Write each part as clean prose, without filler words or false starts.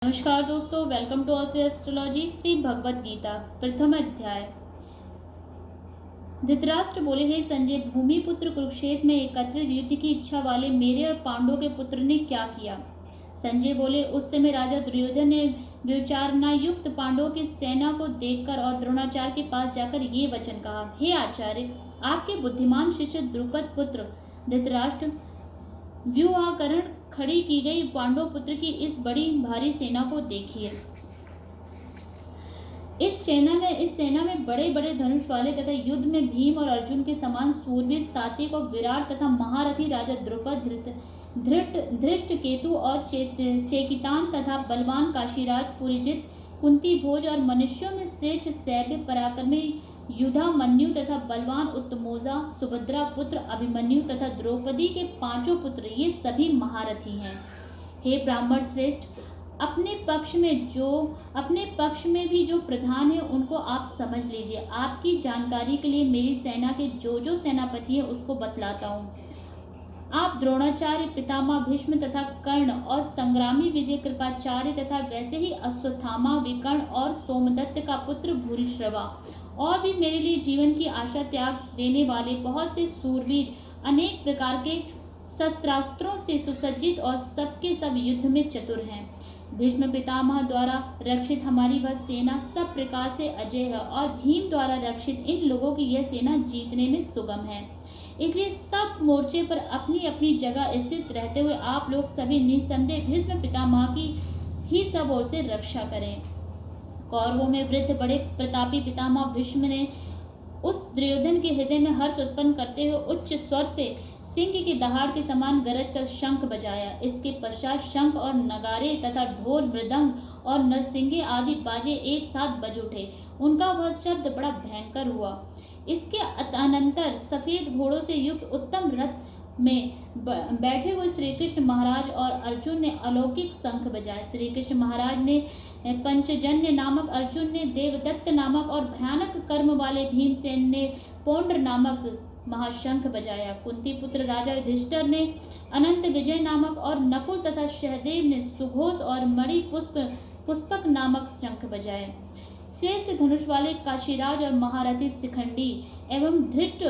नमस्कार दोस्तों, welcome to our astrology. Shri Bhagavad Gita प्रथम अध्याय। धृतराष्ट्र बोले, हे संजय, भूमिपुत्र कुरुक्षेत्र में एकत्रित युद्ध की इच्छा वाले मेरे और पांडवों के पुत्र ने क्या किया? संजय बोले, उस समय राजा दुर्योधन ने विचारणा युक्त पांडवों की सेना को देखकर और द्रोणाचार्य के पास जाकर ये वचन कहा, हे आचार्य, आपके बुद्धिमान शिष्य द्रुपद पुत्र धृतराष्ट्र व्यूहाकरण खड़ी की गई पांडव पुत्र की इस बड़ी भारी सेना को देखिए। इस सेना में बड़े बड़े धनुष वाले तथा युद्ध में भीम और अर्जुन के समान सूरवीर, सात्विक और विराट तथा महारथी राजा द्रुपद, धृष्ट केतु और चेकितान तथा बलवान काशीराज, पुरीजित, कुंती भोज और मनुष्यों में श्रेष्ठ सैव्य पराक्रमी युधामन्यु तथा बलवान उत्तमोजा, सुभद्रा पुत्र अभिमन्यु तथा द्रौपदी के पांचों पुत्र, ये सभी महारथी हैं। हे ब्राह्मण श्रेष्ठ, अपने पक्ष में भी जो प्रधान है उनको आप समझ लीजिए। आपकी जानकारी के लिए मेरी सेना के जो सेनापति है उसको बतलाता हूँ। आप द्रोणाचार्य, पितामह भीष्म तथा कर्ण और संग्रामी विजय कृपाचार्य तथा वैसे ही अश्वत्थामा, विकर्ण और सोमदत्त का पुत्र भूरिश्रवा और भी मेरे लिए जीवन की आशा त्याग देने वाले बहुत से सूरवीर, अनेक प्रकार के शस्त्रास्त्रों से सुसज्जित और सबके सब युद्ध में चतुर हैं। भीष्म पितामह द्वारा रक्षित हमारी वह सेना सब प्रकार से अजय है और भीम द्वारा रक्षित इन लोगों की यह सेना जीतने में सुगम है। इसलिए सब मोर्चे पर अपनी अपनी जगह स्थित रहते हुए आप लोग सभी निसंदेह भीष्म पितामह की ही सब ओर से रक्षा करें। कौरवों में वृद्ध बड़े प्रतापी पितामह भीष्म ने उस दुर्योधन के हृदय में हर्ष उत्पन्न करते हुए उच्च स्वर से सिंह की दहाड़ के समान गरज कर शंख बजाया। इसके पश्चात शंख और नगारे तथा ढोल, मृदंग और नरसिंगे आदि बाजे एक साथ बज उठे। उनका वह शब्द बड़ा भयंकर हुआ। इसके अनंतर सफेद घोड़ों से युक्त उत्तम रथ में बैठे हुए श्री कृष्ण महाराज और अर्जुन ने अलौकिक शंख बजाए। श्री कृष्ण महाराज ने पंचजन्य नामक, अर्जुन ने देवदत्त नामक और भयानक कर्म वाले भीमसेन ने पौंड्र नामक महाशंख बजाया। कुंती पुत्र राजा युधिष्ठिर ने अनंत विजय नामक और नकुल तथा सहदेव ने सुघोष और मणि पुष्पक नामक शंख बजाए। श्रेष्ठ धनुष वाले काशीराज और महारथी शिखंडी एवं धृष्ट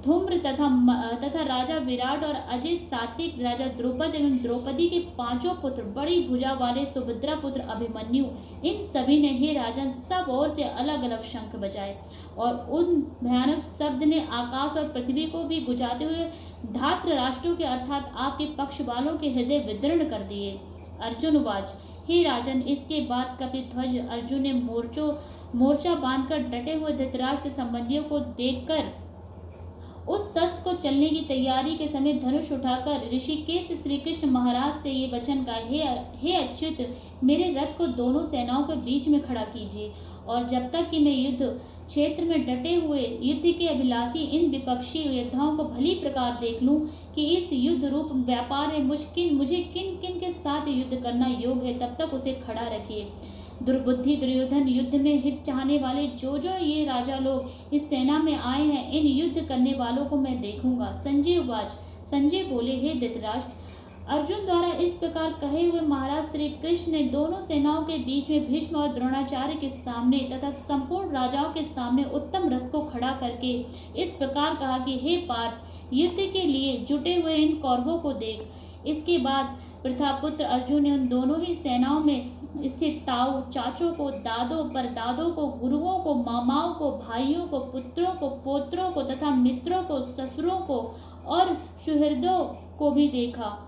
धूम्र तथा राजा विराट और अजय सात्विक राजा द्रुपद एवं द्रौपदी के पांचों पुत्र, बड़ी भुजा वाले सुभद्रा पुत्र अभिमन्यु, इन सभी ने हे राजन सब ओर से अलग अलग शंख बजाए और उन भयानक शब्द ने आकाश और पृथ्वी को भी गुजाते हुए धात्र राष्ट्रों के अर्थात आपके पक्ष वालों के हृदय विदीर्ण कर दिए। अर्जुन उवाच, हे राजन, इसके बाद कपिध्वज अर्जुन ने मोर्चा बांधकर डटे हुए धृतराष्ट्र संबंधियों को देखकर उस शस्त्र को चलने की तैयारी के समय धनुष उठाकर ऋषिकेश श्री कृष्ण महाराज से ये वचन कहा, हे अच्युत, मेरे रथ को दोनों सेनाओं के बीच में खड़ा कीजिए और जब तक कि मैं युद्ध क्षेत्र में डटे हुए युद्ध के अभिलाषी इन विपक्षी योद्धाओं को भली प्रकार देख लूं कि इस युद्ध रूप व्यापार में मुझे किन किन के साथ युद्ध करना योग्य है, तब तक उसे खड़ा रखिए। दुर्बुद्धि दुर्योधन, युद्ध में हित चाहने वाले जो ये राजा लोग इस सेना में आए हैं, इन युद्ध करने वालों को मैं देखूंगा। संजय उवाच, संजय बोले, हे धृतराष्ट्र, अर्जुन द्वारा इस प्रकार कहे हुए महाराज श्री कृष्ण ने दोनों सेनाओं के बीच में भीष्म और द्रोणाचार्य के सामने तथा संपूर्ण राजाओं के सामने उत्तम रथ को खड़ा करके इस प्रकार कहा कि हे पार्थ, युद्ध के लिए जुटे हुए इन कौरवों को देख। इसके बाद प्रथापुत्र अर्जुन ने उन दोनों ही सेनाओं में स्थित ताऊ, चाचों को, दादों, परदादों को, गुरुओं को, मामाओं को, भाइयों को, पुत्रों को, पोत्रों को तथा मित्रों को, ससुरों को और सुहृदों को भी देखा।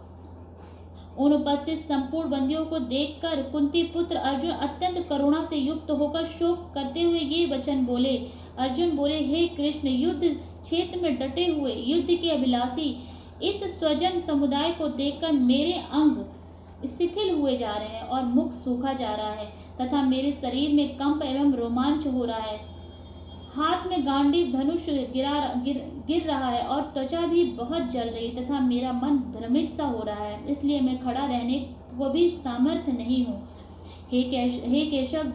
उन उपस्थित संपूर्ण बंदियों को देखकर कुंती पुत्र अर्जुन अत्यंत करुणा से युक्त होकर शोक करते हुए ये वचन बोले। अर्जुन बोले, हे कृष्ण, युद्ध क्षेत्र में डटे हुए युद्ध के अभिलाषी इस स्वजन समुदाय को देखकर मेरे अंग शिथिल हुए जा रहे हैं और मुख सूखा जा रहा है तथा मेरे शरीर में कंप एवं रोमांच हो रहा है। हाथ में गांडीव धनुष गिर रहा है और त्वचा भी बहुत जल रही तथा मेरा मन भ्रमित सा हो रहा है, इसलिए मैं खड़ा रहने को भी सामर्थ्य नहीं हूँ। हे केशव,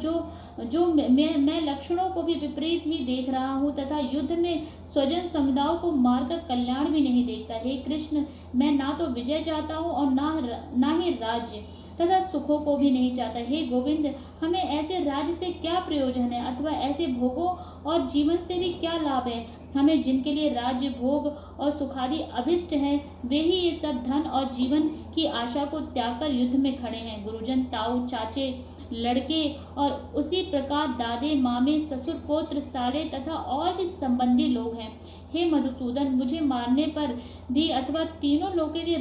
जो मैं लक्षणों को भी विपरीत ही देख रहा हूँ तथा युद्ध में स्वजन समुदायों को मारकर कल्याण भी नहीं देखता। हे कृष्ण, मैं ना तो विजय चाहता हूँ और ना ही राज्य तथा सुखों को भी नहीं चाहता। हे गोविंद, हमें ऐसे राज्य से क्या प्रयोजन है, अथवा ऐसे भोगों और जीवन से भी क्या लाभ है। हमें जिनके लिए राज्य, भोग और सुखादि अभिष्ट है, वे ही ये सब धन और जीवन की आशा को त्याग कर युद्ध में खड़े हैं। गुरुजन, ताऊ, चाचे, लड़के और उसी प्रकार दादे, मामे, ससुर, पौत्र, साले तथा और भी संबंधी लोग हैं। हे मधुसूदन, मुझे मारने पर भी अथवा तीनों लोगों के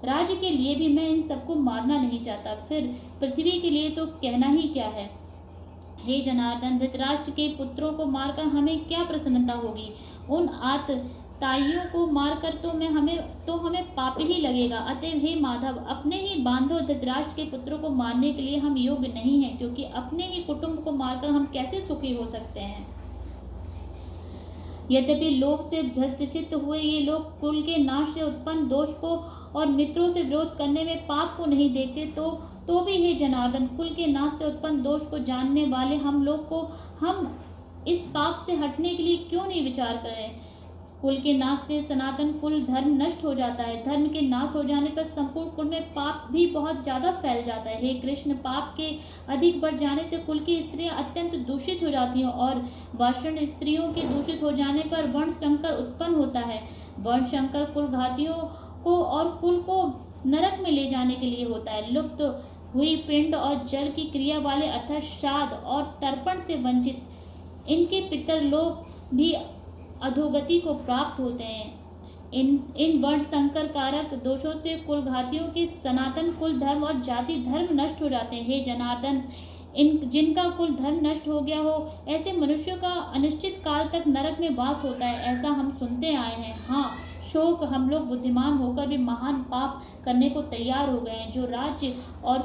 राज्य के लिए भी मैं इन सबको मारना नहीं चाहता। फिर पृथ्वी के लिए तो कहना ही क्या है। हे जनार्दन, धृतराष्ट्र के पुत्रों को मारकर हमें क्या प्रसन्नता होगी। उन आतताइयों को मारकर तो हमें पाप ही लगेगा। अतएव हे माधव, अपने ही बांधव धृतराष्ट्र के पुत्रों को मारने के लिए हम योग्य नहीं हैं, क्योंकि अपने ही कुटुंब को मारकर हम कैसे सुखी हो सकते हैं। यद्यपि लोभ से भ्रष्टचित्त हुए ये लोग कुल के नाश से उत्पन्न दोष को और मित्रों से विरोध करने में पाप को नहीं देखते, तो भी हे जनार्दन, कुल के नाश से उत्पन्न दोष को जानने वाले हम इस पाप से हटने के लिए क्यों नहीं विचार करें। कुल के नाश से सनातन कुल धर्म नष्ट हो जाता है। धर्म के नाश हो जाने पर संपूर्ण कुल में पाप भी बहुत ज्यादा फैल जाता है। हे कृष्ण, पाप के अधिक बढ़ जाने से कुल की स्त्रियां अत्यंत दूषित हो जाती हैं, और वर्ण स्त्रियों के दूषित हो जाने पर वर्ण संकर उत्पन्न होता है। वर्ण संकर कुल घातियों को और कुल को नरक में ले जाने के लिए होता है। लुप्त हुई पिंड और जल की क्रिया वाले अर्थात श्राद्ध और तर्पण से वंचित इनके पितर लोग भी अधोगति को प्राप्त होते हैं। इन वर्ण संकर कारक दोषों से कुल घातियों के सनातन कुल धर्म और जाति धर्म नष्ट हो जाते हैं। हे जनार्दन, जिनका कुल धर्म नष्ट हो गया हो, ऐसे मनुष्यों का अनिश्चित काल तक नरक में वास होता है, ऐसा हम सुनते आए हैं। हाँ, शोक, हम लोग बुद्धिमान होकर भी महान पाप करने को तैयार हो गए हैं, जो राज्य और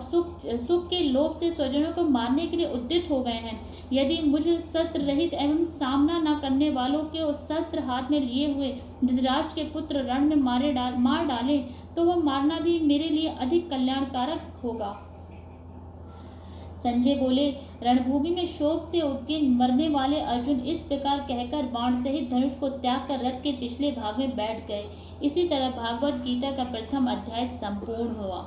सुख के लोभ से स्वजनों को मारने के लिए उद्यत हो गए हैं। यदि मुझ शस्त्र रहित एवं सामना न करने वालों के उस शस्त्र हाथ में लिए हुए धृतराष्ट्र के पुत्र रण में मार डालें, तो वह मारना भी मेरे लिए अधिक कल्याणकारक होगा। संजय बोले, रणभूमि में शोक से उद्विग्न मरने वाले अर्जुन इस प्रकार कहकर बाण सहित धनुष को त्याग कर रथ के पिछले भाग में बैठ गए। इसी तरह भागवत गीता का प्रथम अध्याय संपूर्ण हुआ।